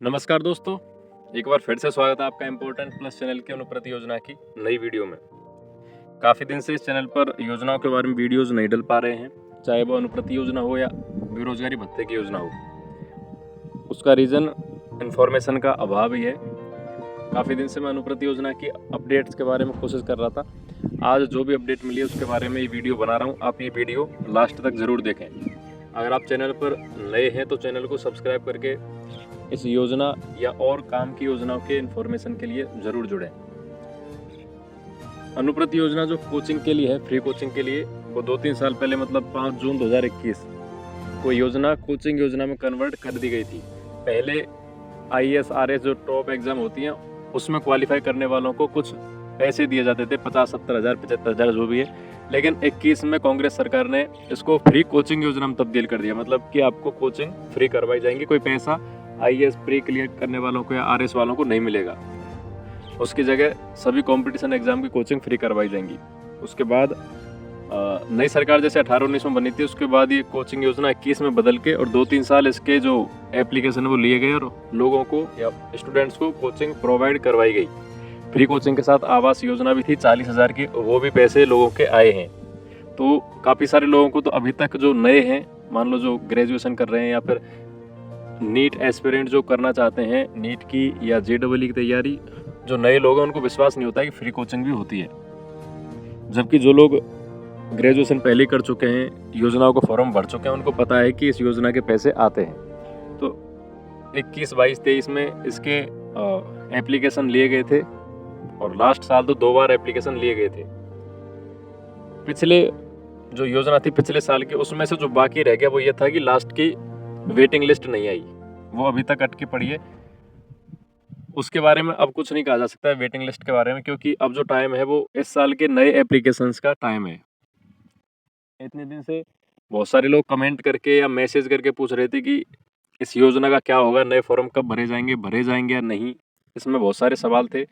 नमस्कार दोस्तों, एक बार फिर से स्वागत है आपका इम्पोर्टेंट प्लस चैनल की अनुप्रति योजना की नई वीडियो में। काफ़ी दिन से इस चैनल पर योजनाओं के बारे में वीडियोस नहीं डल पा रहे हैं, चाहे वो अनुप्रति योजना हो या बेरोजगारी भत्ते की योजना हो। उसका रीज़न इन्फॉर्मेशन का अभाव ही है। काफ़ी दिन से मैं अनुप्रति योजना की अपडेट्स के बारे में कोशिश कर रहा था। आज जो भी अपडेट मिली है उसके बारे में ये वीडियो बना रहा हूँ। आप ये वीडियो लास्ट तक ज़रूर देखें। अगर आप चैनल पर नए हैं तो चैनल को सब्सक्राइब करके इस योजना या और काम की योजनाओं के इन्फॉर्मेशन के लिए ज़रूर जुड़ें। अनुप्रति योजना जो कोचिंग के लिए है, फ्री कोचिंग के लिए, वो 2-3 साल पहले मतलब 5 जून 2021 को योजना कोचिंग योजना में कन्वर्ट कर दी गई थी। पहले IAS RS जो टॉप एग्ज़ाम होती हैं उसमें क्वालिफाई करने वालों को कुछ पैसे दिए जाते थे, 50-70 हज़ार 75 हज़ार जो भी है। लेकिन 21 में कांग्रेस सरकार ने इसको फ्री कोचिंग योजना में तब्दील कर दिया, मतलब कि आपको कोचिंग फ्री करवाई जाएंगी, कोई पैसा IAS प्री क्लियर करने वालों को या RS वालों को नहीं मिलेगा। उसकी जगह सभी कंपटीशन एग्जाम की कोचिंग फ्री करवाई जाएंगी। उसके बाद नई सरकार जैसे 18-19 में बनी थी, उसके बाद ये कोचिंग योजना 21 में बदल के और 2-3 साल इसके जो एप्लीकेशन है वो लिए गए और लोगों को या स्टूडेंट्स को कोचिंग प्रोवाइड करवाई गई। फ्री कोचिंग के साथ आवास योजना भी थी 40 हज़ार की, वो भी पैसे लोगों के आए हैं। तो काफ़ी सारे लोगों को तो अभी तक जो नए हैं, मान लो जो ग्रेजुएशन कर रहे हैं या फिर नीट एस्पिरेंट जो करना चाहते हैं, नीट की या JEE की तैयारी, जो नए लोग हैं उनको विश्वास नहीं होता है कि फ्री कोचिंग भी होती है। जबकि जो लोग ग्रेजुएशन पहले कर चुके हैं, योजनाओं को फॉर्म भर चुके हैं, उनको पता है कि इस योजना के पैसे आते हैं। तो 21, 22, 23 में इसके एप्लीकेशन लिए गए थे और लास्ट साल तो 2 बार एप्लीकेशन लिए गए थे। पिछले जो योजना थी पिछले साल की, उसमें से जो बाकी रह गया वो ये था कि लास्ट की वेटिंग लिस्ट नहीं आई, वो अभी तक अटकी पड़ी है। उसके बारे में अब कुछ नहीं कहा जा सकता है वेटिंग लिस्ट के बारे में, क्योंकि अब जो टाइम है वो इस साल के नए एप्लीकेशंस का टाइम है। इतने दिन से बहुत सारे लोग कमेंट करके या मैसेज करके पूछ रहे थे कि इस योजना का क्या होगा, नए फॉर्म कब भरे जाएंगे या नहीं। इसमें बहुत सारे सवाल थे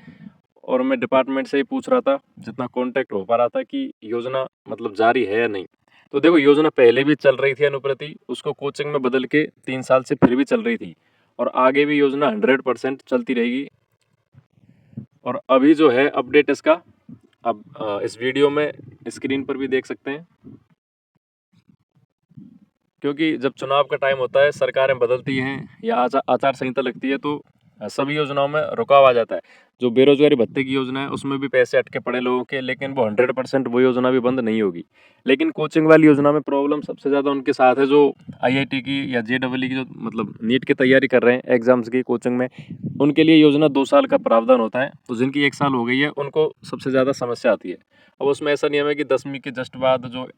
और मैं डिपार्टमेंट से ही पूछ रहा था, जितना कॉन्टैक्ट हो पा रहा था, कि योजना मतलब जारी है या नहीं। तो देखो, योजना पहले भी चल रही थी अनुप्रति, उसको कोचिंग में बदल के 3 साल से फिर भी चल रही थी और आगे भी योजना 100% चलती रहेगी। और अभी जो है अपडेट इसका, अब इस वीडियो में स्क्रीन पर भी देख सकते हैं। क्योंकि जब चुनाव का टाइम होता है, सरकारें बदलती हैं या आचार संहिता लगती है, तो सभी योजनाओं में रुकाव आ जाता है। जो बेरोजगारी भत्ते की योजना है उसमें भी पैसे अटके पड़े लोगों के, लेकिन वो 100% वो योजना भी बंद नहीं होगी। लेकिन कोचिंग वाली योजना में प्रॉब्लम सबसे ज़्यादा उनके साथ है जो IIT की या JEE की, जो मतलब नीट की तैयारी कर रहे हैं एग्जाम्स की कोचिंग में, उनके लिए योजना 2 साल का प्रावधान होता है। तो जिनकी 1 साल हो गई है उनको सबसे ज़्यादा समस्या आती है। अब उसमें ऐसा नियम है कि 10वीं के जस्ट बाद जो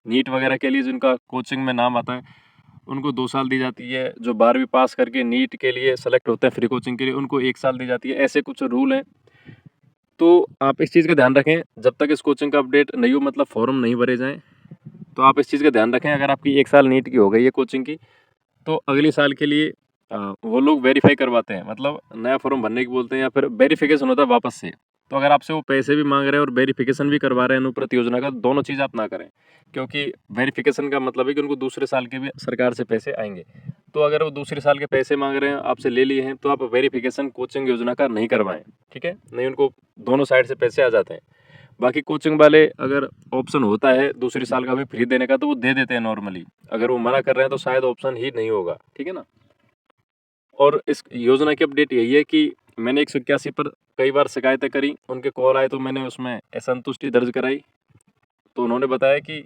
नीट वगैरह के लिए जिनका कोचिंग में नाम आता है उनको 2 साल दी जाती है। जो 12वीं पास करके नीट के लिए सेलेक्ट होते हैं फ्री कोचिंग के लिए, उनको 1 साल दी जाती है। ऐसे कुछ रूल हैं। तो आप इस चीज़ का ध्यान रखें, जब तक इस कोचिंग का अपडेट नहीं हो, मतलब फॉर्म नहीं भरे जाएँ, तो आप इस चीज़ का ध्यान रखें। अगर आपकी 1 साल नीट की हो गई है कोचिंग की, तो अगले साल के लिए वो लोग वेरीफाई करवाते हैं, मतलब नया फॉर्म भरने की बोलते हैं या फिर वेरिफिकेशन होता है वापस से। तो अगर आपसे वो पैसे भी मांग रहे हैं और वेरिफिकेशन भी करवा रहे हैं अनुप्रति योजना का, दोनों चीज़ आप ना करें, क्योंकि वेरिफिकेशन का मतलब है कि उनको दूसरे साल के भी सरकार से पैसे आएंगे। तो अगर वो दूसरे साल के पैसे मांग रहे हैं, आपसे ले लिए हैं, तो आप वेरिफिकेशन कोचिंग योजना का नहीं करवाएं, ठीक है? नहीं, उनको दोनों साइड से पैसे आ जाते हैं। बाकी कोचिंग वाले अगर ऑप्शन होता है दूसरे साल का भी फ्री देने का, तो वो दे देते हैं नॉर्मली। अगर वो मना कर रहे हैं तो शायद ऑप्शन ही नहीं होगा, ठीक है ना? और इस योजना की अपडेट यही है कि मैंने 181 पर कई बार शिकायतें करी, उनके कॉल आए तो मैंने उसमें असंतुष्टि दर्ज कराई। तो उन्होंने बताया कि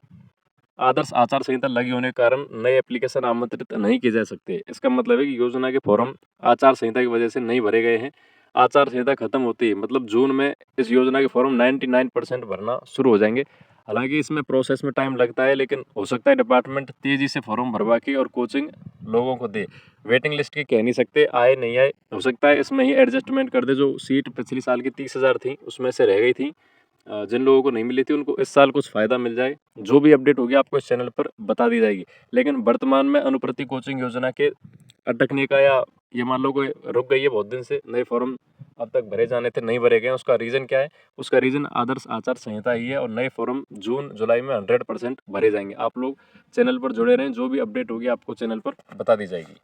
आदर्श आचार संहिता लगी होने के कारण नए एप्लीकेशन आमंत्रित नहीं किए जा सकते। इसका मतलब है कि योजना के फॉर्म आचार संहिता की वजह से नहीं भरे गए हैं। आचार संहिता खत्म होती है, मतलब जून में इस योजना के फॉर्म 99% भरना शुरू हो जाएंगे। हालांकि इसमें प्रोसेस में टाइम लगता है, लेकिन हो सकता है डिपार्टमेंट तेज़ी से फॉर्म भरवा के और कोचिंग लोगों को दे। वेटिंग लिस्ट की कह नहीं सकते, आए नहीं आए, हो सकता है इसमें ही एडजस्टमेंट कर दे। जो सीट पिछली साल की 30 हज़ार थी उसमें से रह गई थी, जिन लोगों को नहीं मिली थी उनको इस साल कुछ फ़ायदा मिल जाए। जो भी अपडेट होगी आपको इस चैनल पर बता दी जाएगी। लेकिन वर्तमान में अनुप्रति कोचिंग योजना के अटकने का, या ये मान लो कोई रुक गई है बहुत दिन से, नए फॉर्म अब तक भरे जाने थे, नहीं भरे गए, उसका रीज़न क्या है? उसका रीज़न आदर्श आचार संहिता ही है और नए फॉर्म जून जुलाई में 100% भरे जाएंगे। आप लोग चैनल पर जुड़े रहें, जो भी अपडेट होगी आपको चैनल पर बता दी जाएगी।